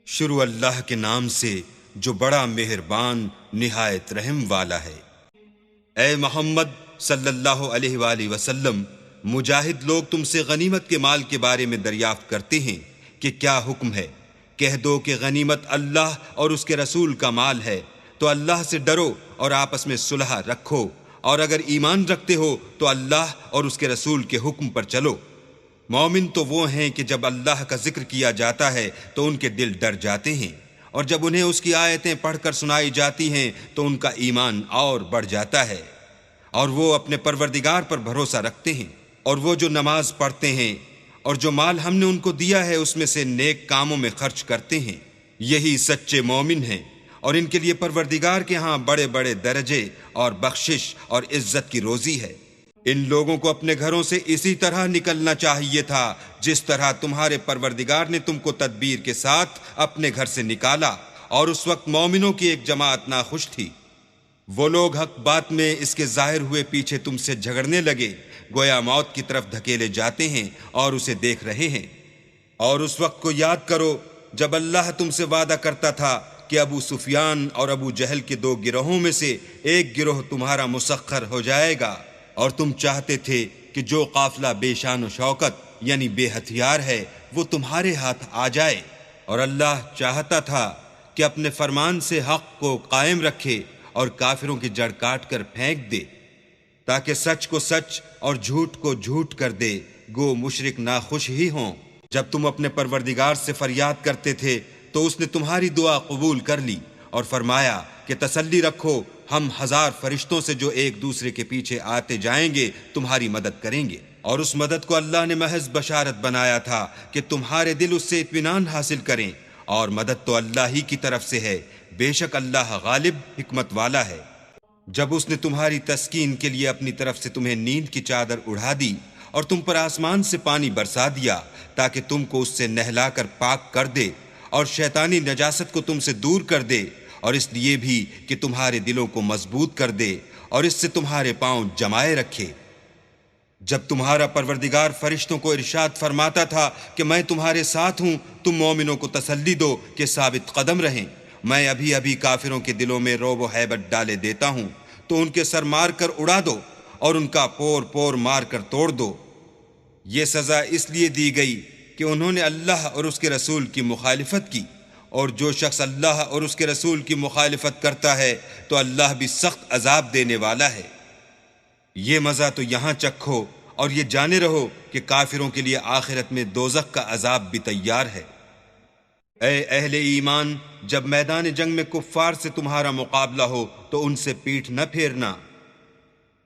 شروع اللہ کے نام سے جو بڑا مہربان نہایت رحم والا ہے۔ اے محمد صلی اللہ علیہ وآلہ وسلم، مجاہد لوگ تم سے غنیمت کے مال کے بارے میں دریافت کرتے ہیں کہ کیا حکم ہے۔ کہہ دو کہ غنیمت اللہ اور اس کے رسول کا مال ہے، تو اللہ سے ڈرو اور آپس میں صلح رکھو، اور اگر ایمان رکھتے ہو تو اللہ اور اس کے رسول کے حکم پر چلو۔ مومن تو وہ ہیں کہ جب اللہ کا ذکر کیا جاتا ہے تو ان کے دل ڈر جاتے ہیں، اور جب انہیں اس کی آیتیں پڑھ کر سنائی جاتی ہیں تو ان کا ایمان اور بڑھ جاتا ہے، اور وہ اپنے پروردگار پر بھروسہ رکھتے ہیں، اور وہ جو نماز پڑھتے ہیں اور جو مال ہم نے ان کو دیا ہے اس میں سے نیک کاموں میں خرچ کرتے ہیں، یہی سچے مومن ہیں، اور ان کے لیے پروردگار کے ہاں بڑے بڑے درجے اور بخشش اور عزت کی روزی ہے۔ ان لوگوں کو اپنے گھروں سے اسی طرح نکلنا چاہیے تھا جس طرح تمہارے پروردگار نے تم کو تدبیر کے ساتھ اپنے گھر سے نکالا، اور اس وقت مومنوں کی ایک جماعت ناخوش تھی۔ وہ لوگ حق بات میں اس کے ظاہر ہوئے پیچھے تم سے جھگڑنے لگے، گویا موت کی طرف دھکیلے جاتے ہیں اور اسے دیکھ رہے ہیں۔ اور اس وقت کو یاد کرو جب اللہ تم سے وعدہ کرتا تھا کہ ابو سفیان اور ابو جہل کے دو گروہوں میں سے ایک گروہ تمہارا مسخر ہو جائے گا، اور تم چاہتے تھے کہ جو قافلہ بے شان و شوکت یعنی بے ہتھیار ہے وہ تمہارے ہاتھ آ جائے، اور اللہ چاہتا تھا کہ اپنے فرمان سے حق کو قائم رکھے اور کافروں کی جڑ کاٹ کر پھینک دے، تاکہ سچ کو سچ اور جھوٹ کو جھوٹ کر دے، گو مشرک ناخوش ہی ہوں۔ جب تم اپنے پروردگار سے فریاد کرتے تھے تو اس نے تمہاری دعا قبول کر لی اور فرمایا کہ تسلی رکھو، ہم 1000 فرشتوں سے جو ایک دوسرے کے پیچھے آتے جائیں گے تمہاری مدد کریں گے۔ اور اس مدد کو اللہ نے محض بشارت بنایا تھا کہ تمہارے دل اس سے اطمینان حاصل کریں، اور مدد تو اللہ ہی کی طرف سے ہے، بے شک اللہ غالب حکمت والا ہے۔ جب اس نے تمہاری تسکین کے لیے اپنی طرف سے تمہیں نیند کی چادر اڑا دی اور تم پر آسمان سے پانی برسا دیا تاکہ تم کو اس سے نہلا کر پاک کر دے اور شیطانی نجاست کو تم سے دور کر دے، اور اس لیے بھی کہ تمہارے دلوں کو مضبوط کر دے اور اس سے تمہارے پاؤں جمائے رکھے۔ جب تمہارا پروردگار فرشتوں کو ارشاد فرماتا تھا کہ میں تمہارے ساتھ ہوں، تم مومنوں کو تسلی دو کہ ثابت قدم رہیں، میں ابھی ابھی کافروں کے دلوں میں رعب و ہیبت ڈالے دیتا ہوں، تو ان کے سر مار کر اڑا دو اور ان کا پور پور مار کر توڑ دو۔ یہ سزا اس لیے دی گئی کہ انہوں نے اللہ اور اس کے رسول کی مخالفت کی، اور جو شخص اللہ اور اس کے رسول کی مخالفت کرتا ہے تو اللہ بھی سخت عذاب دینے والا ہے۔ یہ مزہ تو یہاں چکھو اور یہ جانے رہو کہ کافروں کے لیے آخرت میں دوزخ کا عذاب بھی تیار ہے۔ اے اہل ایمان، جب میدان جنگ میں کفار سے تمہارا مقابلہ ہو تو ان سے پیٹھ نہ پھیرنا،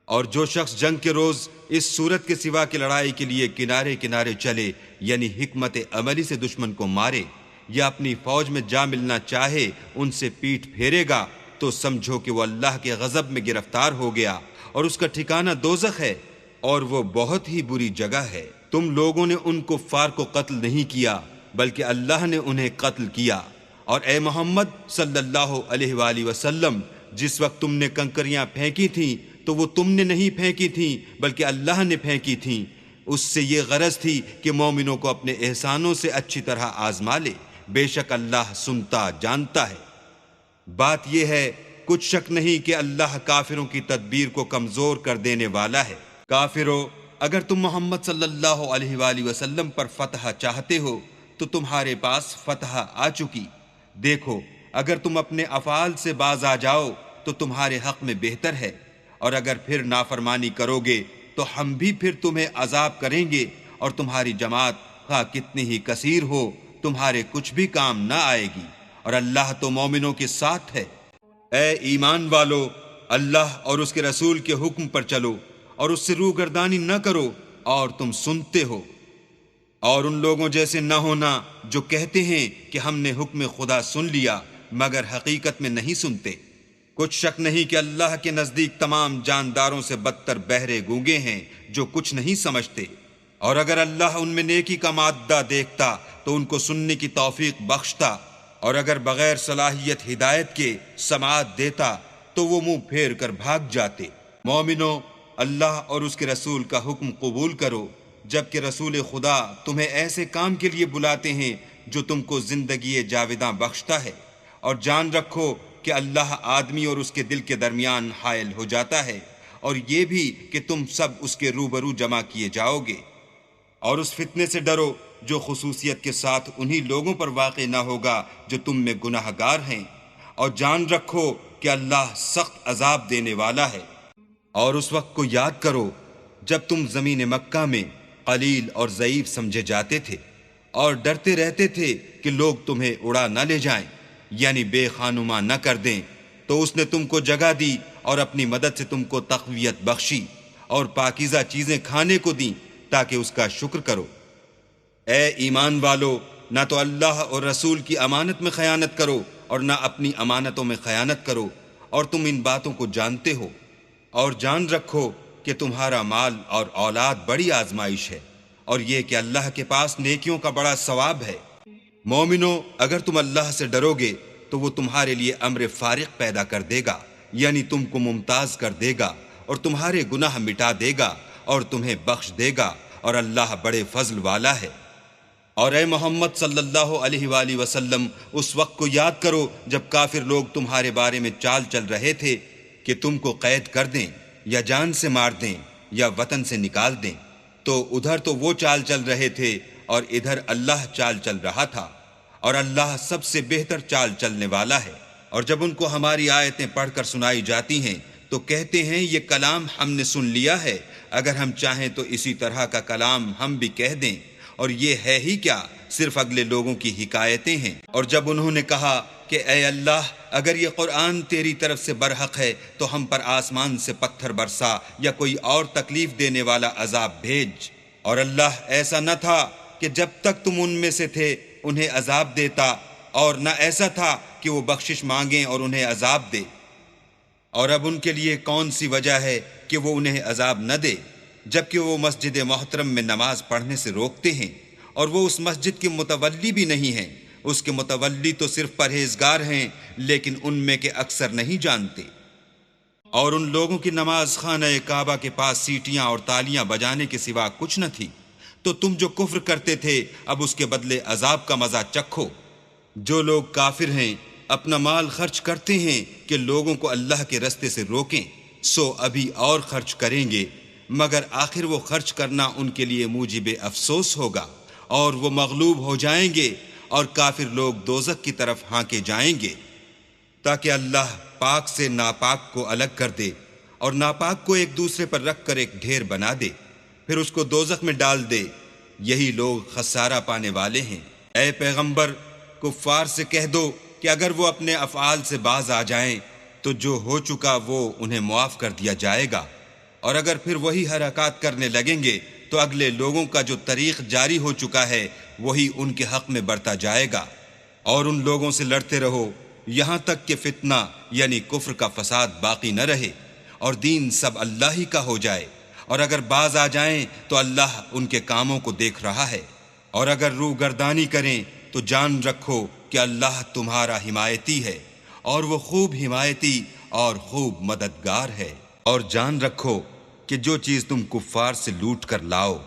اور جو شخص جنگ کے روز اس صورت کے سوا کی لڑائی کے لیے کنارے کنارے چلے یعنی حکمت عملی سے دشمن کو مارے یا اپنی فوج میں جا ملنا چاہے ان سے پیٹھ پھیرے گا تو سمجھو کہ وہ اللہ کے غضب میں گرفتار ہو گیا، اور اس کا ٹھکانہ دوزخ ہے، اور وہ بہت ہی بری جگہ ہے۔ تم لوگوں نے ان کفار کو قتل نہیں کیا بلکہ اللہ نے انہیں قتل کیا، اور اے محمد صلی اللہ علیہ وآلہ وسلم، جس وقت تم نے کنکریاں پھینکی تھیں تو وہ تم نے نہیں پھینکی تھیں بلکہ اللہ نے پھینکی تھیں، اس سے یہ غرض تھی کہ مومنوں کو اپنے احسانوں سے اچھی طرح آزما لے، بے شک اللہ سنتا جانتا ہے۔ بات یہ ہے، کچھ شک نہیں کہ اللہ کافروں کی تدبیر کو کمزور کر دینے والا ہے۔ کافرو، اگر تم محمد صلی اللہ علیہ وآلہ وسلم پر فتح چاہتے ہو تو تمہارے پاس فتح آ چکی۔ دیکھو، اگر تم اپنے افعال سے باز آ جاؤ تو تمہارے حق میں بہتر ہے، اور اگر پھر نافرمانی کرو گے تو ہم بھی پھر تمہیں عذاب کریں گے، اور تمہاری جماعت خواہ کتنی ہی کثیر ہو تمہارے کچھ بھی کام نہ آئے گی، اور اللہ تو مومنوں کے ساتھ ہے۔ اے ایمان والو، اللہ اور اس کے رسول کے حکم پر چلو اور اس سے روگردانی نہ کرو، اور تم سنتے ہو، اور ان لوگوں جیسے نہ ہونا جو کہتے ہیں کہ ہم نے حکم خدا سن لیا مگر حقیقت میں نہیں سنتے۔ کچھ شک نہیں کہ اللہ کے نزدیک تمام جانداروں سے بدتر بہرے گونگے ہیں جو کچھ نہیں سمجھتے، اور اگر اللہ ان میں نیکی کا مادہ دیکھتا تو ان کو سننے کی توفیق بخشتا، اور اگر بغیر صلاحیت ہدایت کے سماعت دیتا تو وہ منہ پھیر کر بھاگ جاتے۔ مومنو، اللہ اور اس کے رسول کا حکم قبول کرو، جبکہ رسول خدا تمہیں ایسے کام کے لیے بلاتے ہیں جو تم کو زندگی جاوداں بخشتا ہے، اور جان رکھو کہ اللہ آدمی اور اس کے دل کے درمیان حائل ہو جاتا ہے، اور یہ بھی کہ تم سب اس کے روبرو جمع کیے جاؤ گے۔ اور اس فتنے سے ڈرو جو خصوصیت کے ساتھ انہی لوگوں پر واقع نہ ہوگا جو تم میں گناہ گار ہیں، اور جان رکھو کہ اللہ سخت عذاب دینے والا ہے۔ اور اس وقت کو یاد کرو جب تم زمین مکہ میں قلیل اور ضعیف سمجھے جاتے تھے، اور ڈرتے رہتے تھے کہ لوگ تمہیں اڑا نہ لے جائیں، یعنی بے خانما نہ کر دیں، تو اس نے تم کو جگہ دی اور اپنی مدد سے تم کو تقویت بخشی اور پاکیزہ چیزیں کھانے کو دیں تاکہ اس کا شکر کرو۔ اے ایمان والو، نہ تو اللہ اور رسول کی امانت میں خیانت کرو اور نہ اپنی امانتوں میں خیانت کرو، اور تم ان باتوں کو جانتے ہو، اور جان رکھو کہ تمہارا مال اور اولاد بڑی آزمائش ہے، اور یہ کہ اللہ کے پاس نیکیوں کا بڑا ثواب ہے۔ مومنو، اگر تم اللہ سے ڈرو گے تو وہ تمہارے لیے امر فارق پیدا کر دے گا، یعنی تم کو ممتاز کر دے گا اور تمہارے گناہ مٹا دے گا اور تمہیں بخش دے گا، اور اللہ بڑے فضل والا ہے۔ اور اے محمد صلی اللہ علیہ وآلہ وسلم، اس وقت کو یاد کرو جب کافر لوگ تمہارے بارے میں چال چل رہے تھے کہ تم کو قید کر دیں یا جان سے مار دیں یا وطن سے نکال دیں، تو ادھر تو وہ چال چل رہے تھے اور ادھر اللہ چال چل رہا تھا، اور اللہ سب سے بہتر چال چلنے والا ہے۔ اور جب ان کو ہماری آیتیں پڑھ کر سنائی جاتی ہیں تو کہتے ہیں یہ کلام ہم نے سن لیا ہے، اگر ہم چاہیں تو اسی طرح کا کلام ہم بھی کہہ دیں، اور یہ ہے ہی کیا، صرف اگلے لوگوں کی حکایتیں ہیں۔ اور جب انہوں نے کہا کہ اے اللہ، اگر یہ قرآن تیری طرف سے برحق ہے تو ہم پر آسمان سے پتھر برسا یا کوئی اور تکلیف دینے والا عذاب بھیج، اور اللہ ایسا نہ تھا کہ جب تک تم ان میں سے تھے انہیں عذاب دیتا، اور نہ ایسا تھا کہ وہ بخشش مانگیں اور انہیں عذاب دے۔ اور اب ان کے لیے کون سی وجہ ہے کہ وہ انہیں عذاب نہ دے، جبکہ وہ مسجد محترم میں نماز پڑھنے سے روکتے ہیں، اور وہ اس مسجد کے متولی بھی نہیں ہیں، اس کے متولی تو صرف پرہیزگار ہیں لیکن ان میں کے اکثر نہیں جانتے۔ اور ان لوگوں کی نماز خانہ کعبہ کے پاس سیٹیاں اور تالیاں بجانے کے سوا کچھ نہ تھی، تو تم جو کفر کرتے تھے اب اس کے بدلے عذاب کا مزہ چکھو۔ جو لوگ کافر ہیں اپنا مال خرچ کرتے ہیں کہ لوگوں کو اللہ کے رستے سے روکیں، سو ابھی اور خرچ کریں گے، مگر آخر وہ خرچ کرنا ان کے لیے موجب افسوس ہوگا، اور وہ مغلوب ہو جائیں گے، اور کافر لوگ دوزخ کی طرف ہانکے جائیں گے، تاکہ اللہ پاک سے ناپاک کو الگ کر دے اور ناپاک کو ایک دوسرے پر رکھ کر ایک ڈھیر بنا دے، پھر اس کو دوزخ میں ڈال دے۔ یہی لوگ خسارہ پانے والے ہیں۔ اے پیغمبر، کفار سے کہہ دو کہ اگر وہ اپنے افعال سے باز آ جائیں تو جو ہو چکا وہ انہیں معاف کر دیا جائے گا، اور اگر پھر وہی حرکات کرنے لگیں گے تو اگلے لوگوں کا جو طریق جاری ہو چکا ہے وہی ان کے حق میں برتا جائے گا۔ اور ان لوگوں سے لڑتے رہو یہاں تک کہ فتنہ یعنی کفر کا فساد باقی نہ رہے اور دین سب اللہ ہی کا ہو جائے، اور اگر باز آ جائیں تو اللہ ان کے کاموں کو دیکھ رہا ہے، اور اگر روح گردانی کریں تو جان رکھو کہ اللہ تمہارا حمایتی ہے، اور وہ خوب حمایتی اور خوب مددگار ہے۔ اور جان رکھو کہ جو چیز تم کفار سے لوٹ کر لاؤ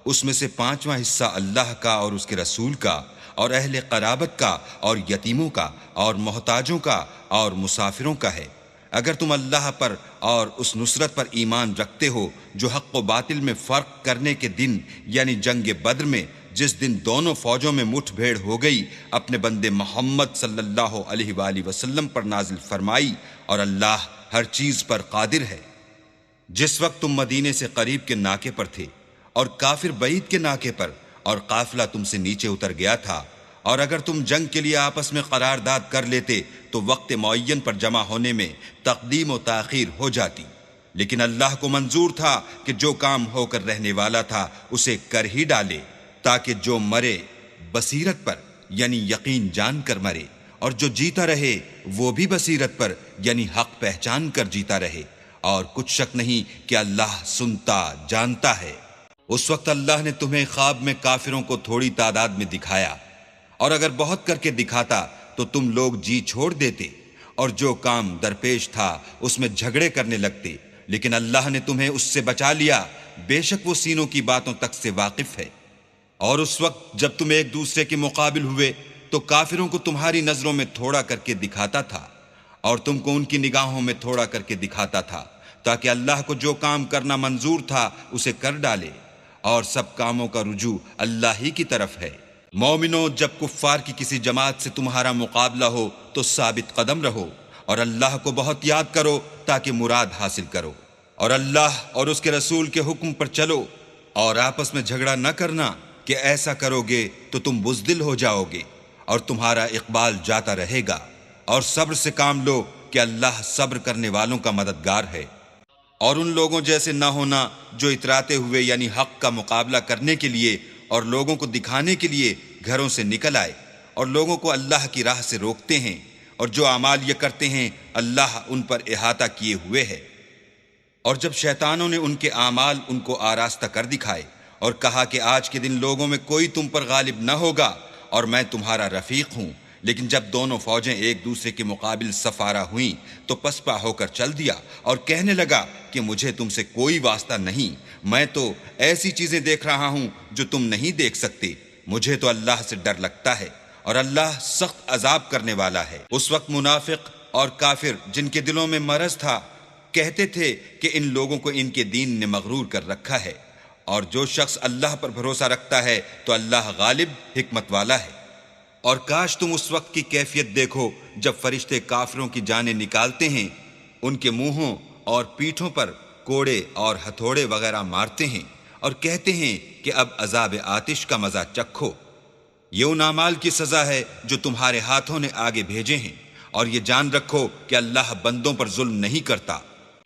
اس میں سے 5واں حصہ اللہ کا اور اس کے رسول کا اور اہل قرابت کا اور یتیموں کا اور محتاجوں کا اور مسافروں کا ہے، اگر تم اللہ پر اور اس نصرت پر ایمان رکھتے ہو جو حق و باطل میں فرق کرنے کے دن یعنی جنگ بدر میں، جس دن دونوں فوجوں میں مٹھ بھیڑ ہو گئی، اپنے بندے محمد صلی اللہ علیہ وآلہ وسلم پر نازل فرمائی، اور اللہ ہر چیز پر قادر ہے۔ جس وقت تم مدینے سے قریب کے ناکے پر تھے اور کافر بعید کے ناکے پر، اور قافلہ تم سے نیچے اتر گیا تھا، اور اگر تم جنگ کے لیے آپس میں قرارداد کر لیتے تو وقت معین پر جمع ہونے میں تقدیم و تاخیر ہو جاتی، لیکن اللہ کو منظور تھا کہ جو کام ہو کر رہنے والا تھا اسے کر ہی ڈالے، تاکہ جو مرے بصیرت پر یعنی یقین جان کر مرے، اور جو جیتا رہے وہ بھی بصیرت پر یعنی حق پہچان کر جیتا رہے، اور کچھ شک نہیں کہ اللہ سنتا جانتا ہے۔ اس وقت اللہ نے تمہیں خواب میں کافروں کو تھوڑی تعداد میں دکھایا، اور اگر بہت کر کے دکھاتا تو تم لوگ جی چھوڑ دیتے اور جو کام درپیش تھا اس میں جھگڑے کرنے لگتے، لیکن اللہ نے تمہیں اس سے بچا لیا، بے شک وہ سینوں کی باتوں تک سے واقف ہے۔ اور اس وقت جب تم ایک دوسرے کے مقابل ہوئے تو کافروں کو تمہاری نظروں میں تھوڑا کر کے دکھاتا تھا اور تم کو ان کی نگاہوں میں تھوڑا کر کے دکھاتا تھا، تاکہ اللہ کو جو کام کرنا منظور تھا اسے کر ڈالے، اور سب کاموں کا رجوع اللہ ہی کی طرف ہے۔ مومنو، جب کفار کی کسی جماعت سے تمہارا مقابلہ ہو تو ثابت قدم رہو اور اللہ کو بہت یاد کرو تاکہ مراد حاصل کرو، اور اللہ اور اس کے رسول کے حکم پر چلو، اور آپس میں جھگڑا نہ کرنا کہ ایسا کرو گے تو تم بزدل ہو جاؤ گے اور تمہارا اقبال جاتا رہے گا، اور صبر سے کام لو کہ اللہ صبر کرنے والوں کا مددگار ہے۔ اور ان لوگوں جیسے نہ ہونا جو اتراتے ہوئے یعنی حق کا مقابلہ کرنے کے لیے اور لوگوں کو دکھانے کے لیے گھروں سے نکل آئے اور لوگوں کو اللہ کی راہ سے روکتے ہیں، اور جو اعمال یہ کرتے ہیں اللہ ان پر احاطہ کیے ہوئے ہے۔ اور جب شیطانوں نے ان کے اعمال ان کو آراستہ کر دکھائے اور کہا کہ آج کے دن لوگوں میں کوئی تم پر غالب نہ ہوگا اور میں تمہارا رفیق ہوں، لیکن جب دونوں فوجیں ایک دوسرے کے مقابل سفارہ ہوئیں تو پسپا ہو کر چل دیا اور کہنے لگا کہ مجھے تم سے کوئی واسطہ نہیں، میں تو ایسی چیزیں دیکھ رہا ہوں جو تم نہیں دیکھ سکتے، مجھے تو اللہ سے ڈر لگتا ہے اور اللہ سخت عذاب کرنے والا ہے۔ اس وقت منافق اور کافر جن کے دلوں میں مرض تھا کہتے تھے کہ ان لوگوں کو ان کے دین نے مغرور کر رکھا ہے، اور جو شخص اللہ پر بھروسہ رکھتا ہے تو اللہ غالب حکمت والا ہے۔ اور کاش تم اس وقت کی کیفیت دیکھو جب فرشتے کافروں کی جانیں نکالتے ہیں، ان کے منہوں اور پیٹھوں پر کوڑے اور ہتھوڑے وغیرہ مارتے ہیں اور کہتے ہیں کہ اب عذاب آتش کا مزہ چکھو۔ یہ ان اعمال کی سزا ہے جو تمہارے ہاتھوں نے آگے بھیجے ہیں، اور یہ جان رکھو کہ اللہ بندوں پر ظلم نہیں کرتا۔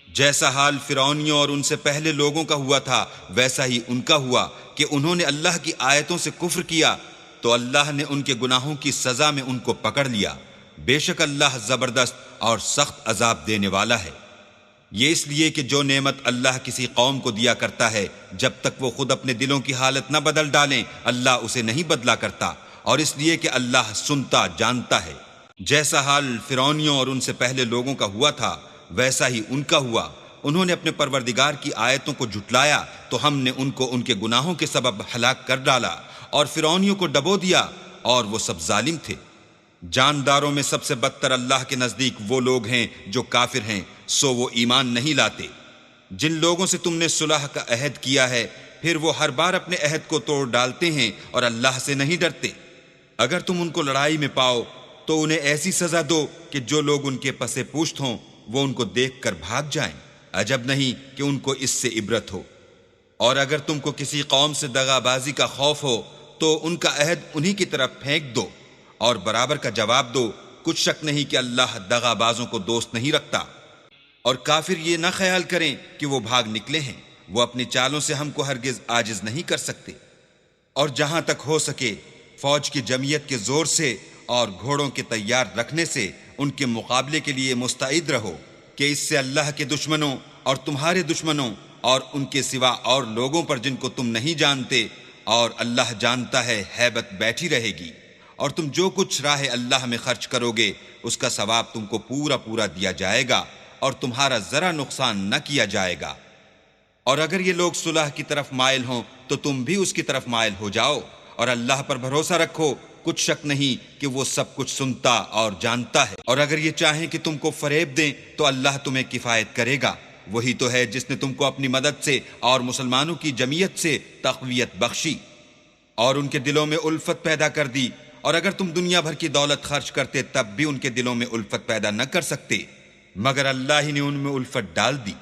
جیسا حال فرعونیوں اور ان سے پہلے لوگوں کا ہوا تھا ویسا ہی ان کا ہوا کہ انہوں نے اللہ کی آیتوں سے کفر کیا، تو اللہ نے ان کے گناہوں کی سزا میں ان کو پکڑ لیا۔ بے شک اللہ زبردست اور سخت عذاب دینے والا ہے۔ یہ اس لیے کہ جو نعمت اللہ کسی قوم کو دیا کرتا ہے جب تک وہ خود اپنے دلوں کی حالت نہ بدل ڈالیں اللہ اسے نہیں بدلا کرتا، اور اس لیے کہ اللہ سنتا جانتا ہے۔ جیسا حال فرعونیوں اور ان سے پہلے لوگوں کا ہوا تھا ویسا ہی ان کا ہوا، انہوں نے اپنے پروردگار کی آیتوں کو جھٹلایا تو ہم نے ان کو ان کے گناہوں کے سبب ہلاک کر ڈالا اور فرعونیوں کو ڈبو دیا، اور وہ سب ظالم تھے۔ جانداروں میں سب سے بدتر اللہ کے نزدیک وہ لوگ ہیں جو کافر ہیں، سو وہ ایمان نہیں لاتے۔ جن لوگوں سے تم نے صلح کا عہد کیا ہے پھر وہ ہر بار اپنے عہد کو توڑ ڈالتے ہیں اور اللہ سے نہیں ڈرتے۔ اگر تم ان کو لڑائی میں پاؤ تو انہیں ایسی سزا دو کہ جو لوگ ان کے پسے پوشت ہوں وہ ان کو دیکھ کر بھاگ جائیں، عجب نہیں کہ ان کو اس سے عبرت ہو۔ اور اگر تم کو کسی قوم سے دغا بازی کا خوف ہو تو ان کا عہد انہی کی طرف پھینک دو اور برابر کا جواب دو، کچھ شک نہیں کہ اللہ دغا بازوں کو دوست نہیں رکھتا۔ اور کافر یہ نہ خیال کریں کہ وہ بھاگ نکلے ہیں، وہ اپنی چالوں سے ہم کو ہرگز عاجز نہیں کر سکتے۔ اور جہاں تک ہو سکے فوج کی جمعیت کے زور سے اور گھوڑوں کے تیار رکھنے سے ان کے مقابلے کے لیے مستعد رہو، کہ اس سے اللہ کے دشمنوں اور تمہارے دشمنوں اور ان کے سوا اور لوگوں پر جن کو تم نہیں جانتے اور اللہ جانتا ہے ہیبت بیٹھی رہے گی، اور تم جو کچھ راہ اللہ میں خرچ کرو گے اس کا ثواب تم کو پورا پورا دیا جائے گا اور تمہارا ذرا نقصان نہ کیا جائے گا۔ اور اگر یہ لوگ صلح کی طرف مائل ہوں تو تم بھی اس کی طرف مائل ہو جاؤ، اور اللہ پر بھروسہ رکھو، کچھ شک نہیں کہ وہ سب کچھ سنتا اور جانتا ہے۔ اور اگر یہ چاہیں کہ تم کو فریب دیں تو اللہ تمہیں کفایت کرے گا، وہی تو ہے جس نے تم کو اپنی مدد سے اور مسلمانوں کی جمعیت سے تقویت بخشی اور ان کے دلوں میں الفت پیدا کر دی، اور اگر تم دنیا بھر کی دولت خرچ کرتے تب بھی ان کے دلوں میں الفت پیدا نہ کر سکتے، مگر اللہ ہی نے ان میں الفت ڈال دی،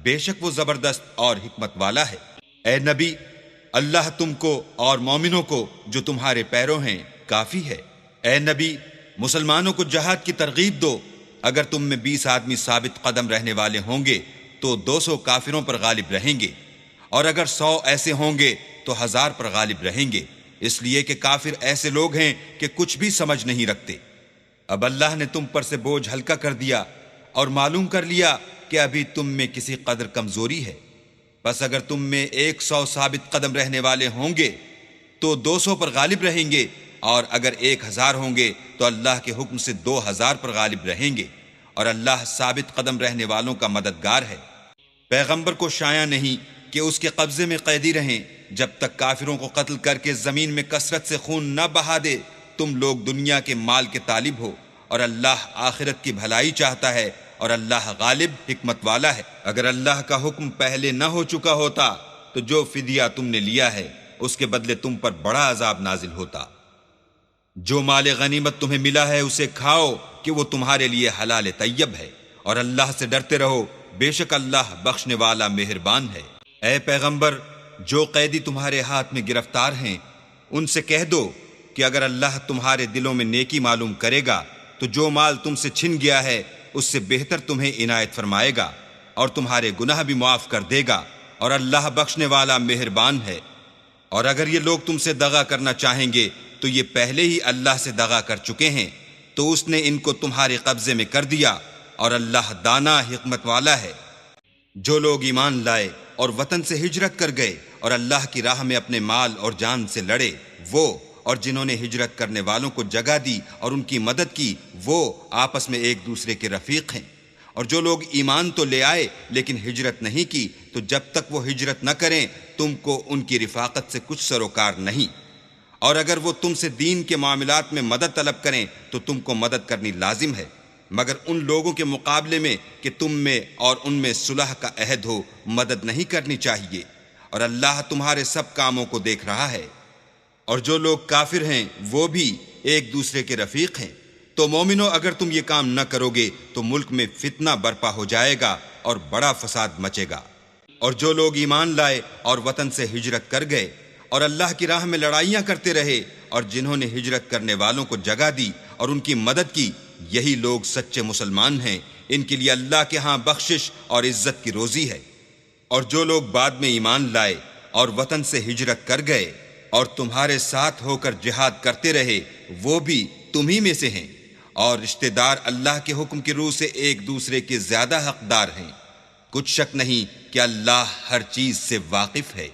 بے شک وہ زبردست اور حکمت والا ہے۔ اے نبی، اللہ تم کو اور مومنوں کو جو تمہارے پیرو ہیں کافی ہے۔ اے نبی، مسلمانوں کو جہاد کی ترغیب دو، اگر تم میں 20 آدمی ثابت قدم رہنے والے ہوں گے تو 200 کافروں پر غالب رہیں گے، اور اگر 100 ایسے ہوں گے تو 1000 پر غالب رہیں گے، اس لیے کہ کافر ایسے لوگ ہیں کہ کچھ بھی سمجھ نہیں رکھتے۔ اب اللہ نے تم پر سے بوجھ ہلکا کر دیا اور معلوم کر لیا کہ ابھی تم میں کسی قدر کمزوری ہے، بس اگر تم میں 100 ثابت قدم رہنے والے ہوں گے تو 200 پر غالب رہیں گے، اور اگر 1000 ہوں گے تو اللہ کے حکم سے 2000 پر غالب رہیں گے، اور اللہ ثابت قدم رہنے والوں کا مددگار ہے۔ پیغمبر کو شایع نہیں کہ اس کے قبضے میں قیدی رہیں جب تک کافروں کو قتل کر کے زمین میں کثرت سے خون نہ بہا دے تم لوگ دنیا کے مال کے طالب ہو، اور اللہ آخرت کی بھلائی چاہتا ہے، اور اللہ غالب حکمت والا ہے۔ اگر اللہ کا حکم پہلے نہ ہو چکا ہوتا تو جو فدیہ تم نے لیا ہے اس کے بدلے تم پر بڑا عذاب نازل ہوتا۔ جو مال غنیمت تمہیں ملا ہے اسے کھاؤ کہ وہ تمہارے لیے حلال طیب ہے، اور اللہ سے ڈرتے رہو، بے شک اللہ بخشنے والا مہربان ہے۔ اے پیغمبر، جو قیدی تمہارے ہاتھ میں گرفتار ہیں ان سے کہہ دو کہ اگر اللہ تمہارے دلوں میں نیکی معلوم کرے گا تو جو مال تم سے چھن گیا ہے اس سے بہتر تمہیں عنایت فرمائے گا، اور تمہارے گناہ بھی معاف کر دے گا، اور اللہ بخشنے والا مہربان ہے۔ اور اگر یہ لوگ تم سے دغا کرنا چاہیں گے تو یہ پہلے ہی اللہ سے دغا کر چکے ہیں، تو اس نے ان کو تمہارے قبضے میں کر دیا، اور اللہ دانا حکمت والا ہے۔ جو لوگ ایمان لائے اور وطن سے ہجرت کر گئے اور اللہ کی راہ میں اپنے مال اور جان سے لڑے، وہ اور جنہوں نے ہجرت کرنے والوں کو جگہ دی اور ان کی مدد کی، وہ آپس میں ایک دوسرے کے رفیق ہیں۔ اور جو لوگ ایمان تو لے آئے لیکن ہجرت نہیں کی، تو جب تک وہ ہجرت نہ کریں تم کو ان کی رفاقت سے کچھ سروکار نہیں، اور اگر وہ تم سے دین کے معاملات میں مدد طلب کریں تو تم کو مدد کرنی لازم ہے، مگر ان لوگوں کے مقابلے میں کہ تم میں اور ان میں صلح کا عہد ہو مدد نہیں کرنی چاہیے، اور اللہ تمہارے سب کاموں کو دیکھ رہا ہے۔ اور جو لوگ کافر ہیں وہ بھی ایک دوسرے کے رفیق ہیں۔ تو مومنو، اگر تم یہ کام نہ کرو گے تو ملک میں فتنہ برپا ہو جائے گا اور بڑا فساد مچے گا۔ اور جو لوگ ایمان لائے اور وطن سے ہجرت کر گئے اور اللہ کی راہ میں لڑائیاں کرتے رہے، اور جنہوں نے ہجرت کرنے والوں کو جگہ دی اور ان کی مدد کی، یہی لوگ سچے مسلمان ہیں، ان کے لیے اللہ کے ہاں بخشش اور عزت کی روزی ہے۔ اور جو لوگ بعد میں ایمان لائے اور وطن سے ہجرت کر گئے اور تمہارے ساتھ ہو کر جہاد کرتے رہے، وہ بھی تمہی میں سے ہیں، اور رشتہ دار اللہ کے حکم کی روح سے ایک دوسرے کے زیادہ حقدار ہیں۔ کچھ شک نہیں کہ اللہ ہر چیز سے واقف ہے۔